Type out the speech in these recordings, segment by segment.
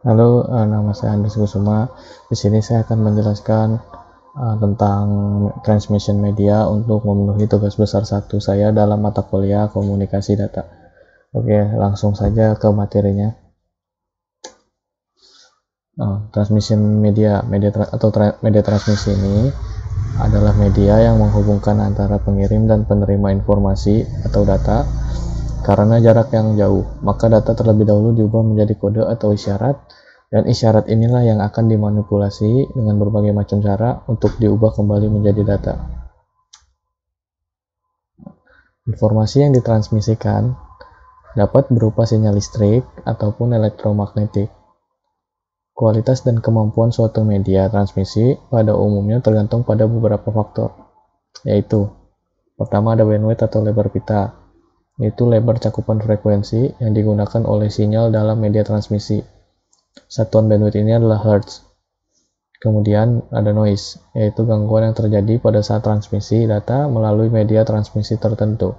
Halo, nama saya Andres Kusuma. Di sini saya akan menjelaskan tentang transmission media untuk memenuhi tugas besar 1 saya dalam mata kuliah komunikasi data. Oke, langsung saja ke materinya. Transmission media, media transmisi ini adalah media yang menghubungkan antara pengirim dan penerima informasi atau data. Karena jarak yang jauh, maka data terlebih dahulu diubah menjadi kode atau isyarat, dan isyarat inilah yang akan dimanipulasi dengan berbagai macam cara untuk diubah kembali menjadi data. Informasi yang ditransmisikan dapat berupa sinyal listrik ataupun elektromagnetik. Kualitas dan kemampuan suatu media transmisi pada umumnya tergantung pada beberapa faktor, yaitu pertama ada bandwidth atau lebar pita, yaitu lebar cakupan frekuensi yang digunakan oleh sinyal dalam media transmisi. Satuan bandwidth ini adalah hertz. Kemudian ada noise, yaitu gangguan yang terjadi pada saat transmisi data melalui media transmisi tertentu.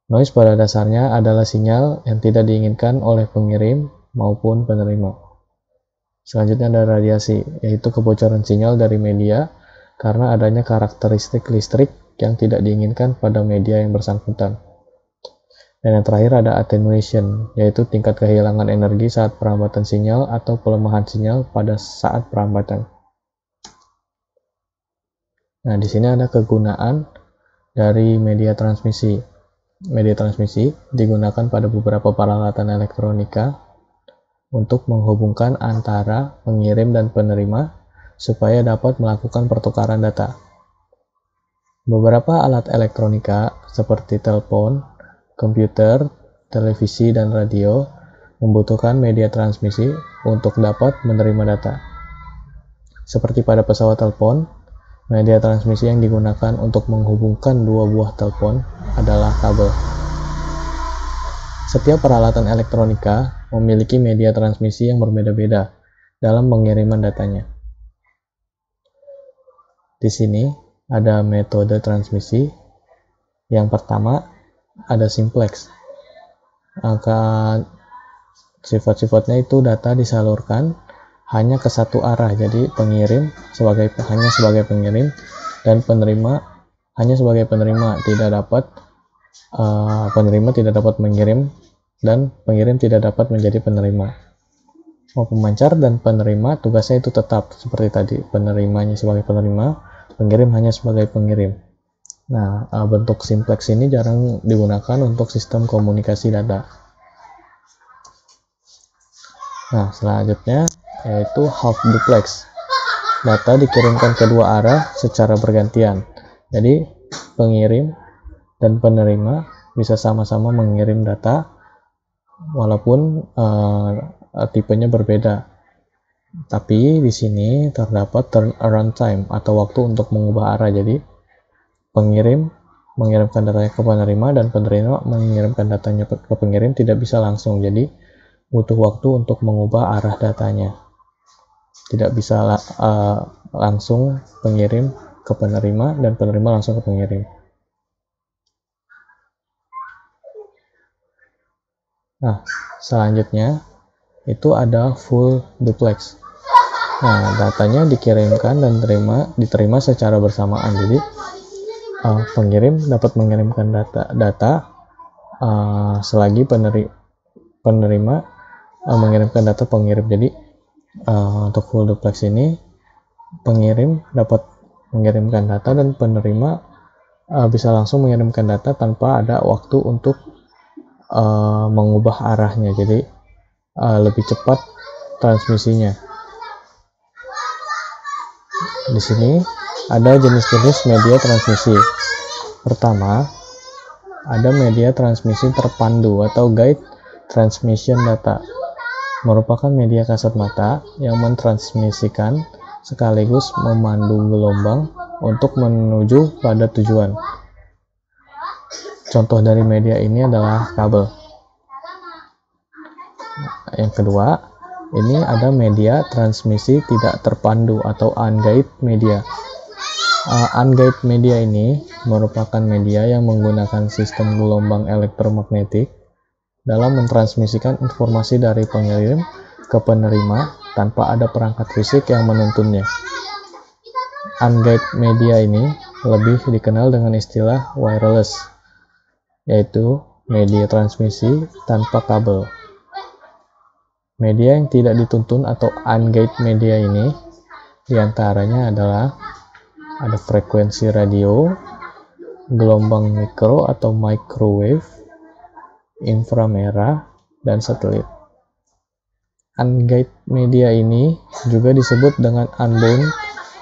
Noise pada dasarnya adalah sinyal yang tidak diinginkan oleh pengirim maupun penerima. Selanjutnya ada radiasi, yaitu kebocoran sinyal dari media karena adanya karakteristik listrik yang tidak diinginkan pada media yang bersangkutan. Dan yang terakhir ada attenuation, yaitu tingkat kehilangan energi saat perambatan sinyal atau pelemahan sinyal pada saat perambatan. Nah, di sini ada kegunaan dari media transmisi. Media transmisi digunakan pada beberapa peralatan elektronika untuk menghubungkan antara pengirim dan penerima supaya dapat melakukan pertukaran data. Beberapa alat elektronika seperti telepon, komputer, televisi, dan radio membutuhkan media transmisi untuk dapat menerima data. Seperti pada pesawat telepon, media transmisi yang digunakan untuk menghubungkan dua buah telepon adalah kabel. Setiap peralatan elektronika memiliki media transmisi yang berbeda-beda dalam pengiriman datanya. Di sini ada metode transmisi. Yang pertama ada simplex. Sifat-sifatnya itu data disalurkan hanya ke satu arah, jadi pengirim hanya sebagai pengirim dan penerima hanya sebagai penerima, penerima tidak dapat mengirim dan pengirim tidak dapat menjadi penerima. Pemancar dan penerima tugasnya itu tetap seperti tadi, penerimanya sebagai penerima, pengirim hanya sebagai pengirim. Nah, bentuk simplex ini jarang digunakan untuk sistem komunikasi data. Nah, selanjutnya yaitu half duplex. Data dikirimkan kedua arah secara bergantian. Jadi, pengirim dan penerima bisa sama-sama mengirim data walaupun tipenya berbeda. Tapi di sini terdapat turnaround time atau waktu untuk mengubah arah. Jadi, pengirim mengirimkan datanya ke penerima dan penerima mengirimkan datanya ke pengirim tidak bisa langsung. Jadi, butuh waktu untuk mengubah arah datanya. Tidak bisa langsung pengirim ke penerima dan penerima langsung ke pengirim. Nah, selanjutnya itu ada full duplex. Nah, datanya dikirimkan dan diterima secara bersamaan. Jadi, pengirim dapat mengirimkan data selagi penerima mengirimkan data pengirim. Jadi, untuk full duplex ini, pengirim dapat mengirimkan data dan penerima bisa langsung mengirimkan data tanpa ada waktu untuk mengubah arahnya. Jadi, lebih cepat transmisinya. Di sini ada jenis-jenis media transmisi. Pertama, ada media transmisi terpandu atau guide transmission data. Merupakan media kasat mata yang mentransmisikan sekaligus memandu gelombang untuk menuju pada tujuan. Contoh dari media ini adalah kabel. Yang kedua, ini ada media transmisi tidak terpandu atau unguided media. Unguided media ini merupakan media yang menggunakan sistem gelombang elektromagnetik dalam mentransmisikan informasi dari pengirim ke penerima tanpa ada perangkat fisik yang menuntunnya. Unguided media ini lebih dikenal dengan istilah wireless, yaitu media transmisi tanpa kabel. Media yang tidak dituntun atau unguided media ini diantaranya adalah ada frekuensi radio, gelombang mikro atau microwave, inframerah, dan satelit. Unguided media ini juga disebut dengan unbound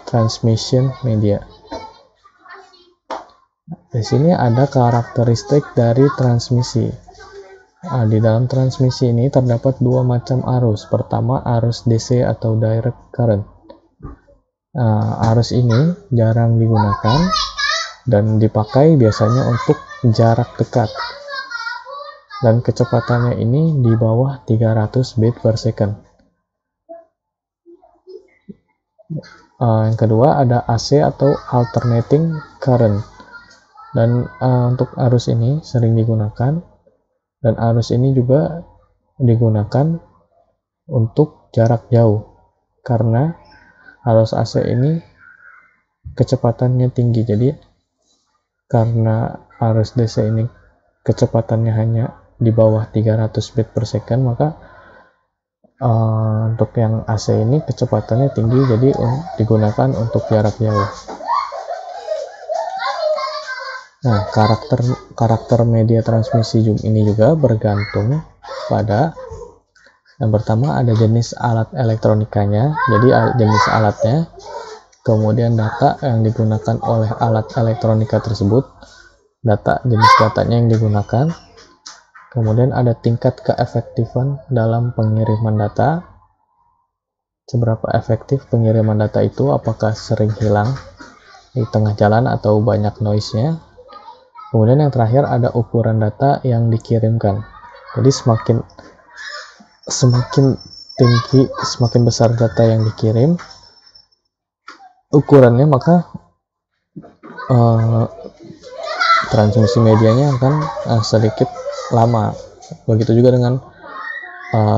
transmission media. Di sini ada karakteristik dari transmisi. Di dalam transmisi ini terdapat dua macam arus. Pertama, arus DC atau direct current. Arus ini jarang digunakan dan dipakai biasanya untuk jarak dekat. Dan kecepatannya ini di bawah 300 bit per second. Yang kedua ada AC atau alternating current, dan untuk arus ini sering digunakan, dan arus ini juga digunakan untuk jarak jauh karena arus AC ini kecepatannya tinggi. Jadi karena arus DC ini kecepatannya hanya di bawah 300 bit per second, maka untuk yang AC ini kecepatannya tinggi, jadi digunakan untuk jarak jauh. Nah, karakter media transmisi ini juga bergantung pada yang pertama ada jenis alat elektronikanya, jadi jenis alatnya, kemudian data yang digunakan oleh alat elektronika tersebut, jenis datanya yang digunakan, kemudian ada tingkat keefektifan dalam pengiriman data, seberapa efektif pengiriman data itu, apakah sering hilang di tengah jalan atau banyak noise-nya. Kemudian yang terakhir ada ukuran data yang dikirimkan. Jadi semakin tinggi, semakin besar data yang dikirim ukurannya, maka transmisi medianya akan sedikit lama. Begitu juga dengan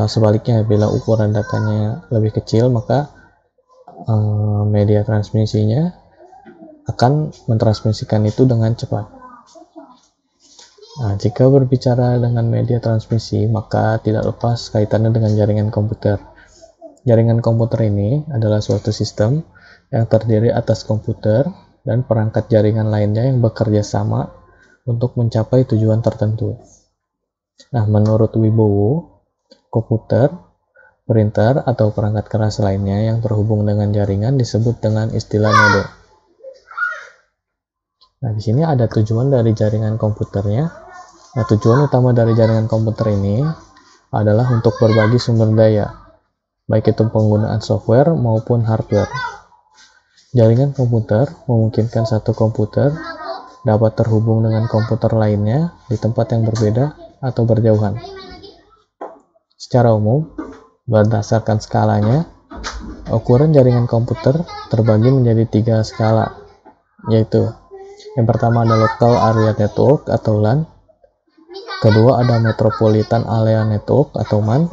sebaliknya, bila ukuran datanya lebih kecil, maka media transmisinya akan mentransmisikan itu dengan cepat. Nah, jika berbicara dengan media transmisi, maka tidak lepas kaitannya dengan jaringan komputer. Jaringan komputer ini adalah suatu sistem yang terdiri atas komputer dan perangkat jaringan lainnya yang bekerja sama untuk mencapai tujuan tertentu. Nah, menurut Wibowo, komputer, printer, atau perangkat keras lainnya yang terhubung dengan jaringan disebut dengan istilah node. Nah, di sini ada tujuan dari jaringan komputernya. Nah, tujuan utama dari jaringan komputer ini adalah untuk berbagi sumber daya, baik itu penggunaan software maupun hardware. Jaringan komputer memungkinkan satu komputer dapat terhubung dengan komputer lainnya di tempat yang berbeda atau berjauhan. Secara umum, berdasarkan skalanya, ukuran jaringan komputer terbagi menjadi 3 skala, yaitu yang pertama ada Local Area Network atau LAN, kedua ada Metropolitan Area Network atau MAN,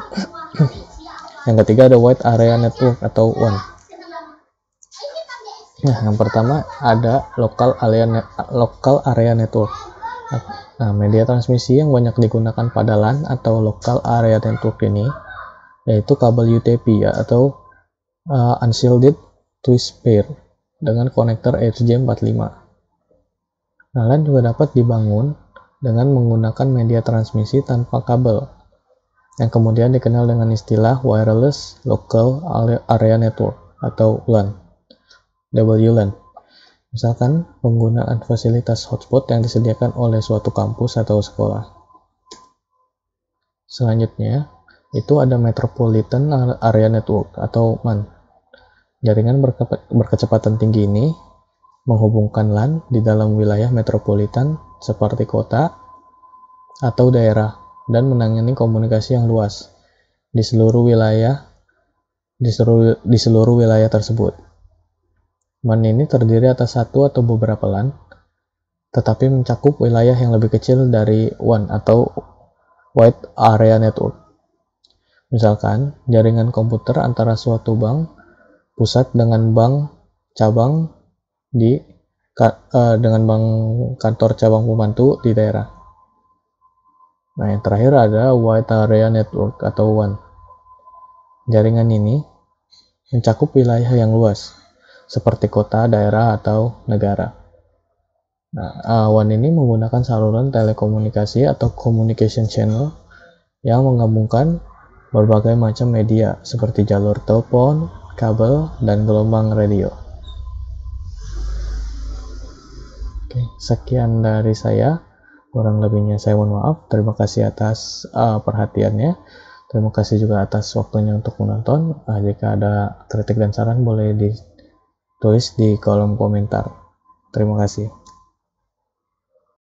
yang ketiga ada Wide Area Network atau WAN. Nah, yang pertama ada Local Area Network. Nah, media transmisi yang banyak digunakan pada LAN atau Local Area Network ini yaitu kabel UTP atau Unshielded Twist Pair dengan konektor RJ45. Nah, LAN juga dapat dibangun dengan menggunakan media transmisi tanpa kabel, yang kemudian dikenal dengan istilah Wireless Local Area Network atau WLAN. WLAN. Misalkan penggunaan fasilitas hotspot yang disediakan oleh suatu kampus atau sekolah. Selanjutnya, itu ada Metropolitan Area Network atau MAN. Jaringan berkecepatan tinggi ini menghubungkan LAN di dalam wilayah metropolitan seperti kota atau daerah dan menangani komunikasi yang luas di seluruh wilayah tersebut. MAN ini terdiri atas satu atau beberapa LAN, tetapi mencakup wilayah yang lebih kecil dari WAN atau Wide Area Network. Misalkan, jaringan komputer antara suatu bank pusat dengan bank cabang dengan bank kantor cabang pembantu di daerah. Nah, yang terakhir ada Wide Area Network atau WAN. Jaringan ini mencakup wilayah yang luas, seperti kota, daerah, atau negara. Nah, WAN ini menggunakan saluran telekomunikasi atau communication channel yang menggabungkan berbagai macam media seperti jalur telepon, kabel, dan gelombang radio. Oke, sekian dari saya. Kurang lebihnya saya mohon maaf. Terima kasih atas perhatiannya. Terima kasih juga atas waktunya untuk menonton. Jika ada kritik dan saran boleh ditulis di kolom komentar. Terima kasih.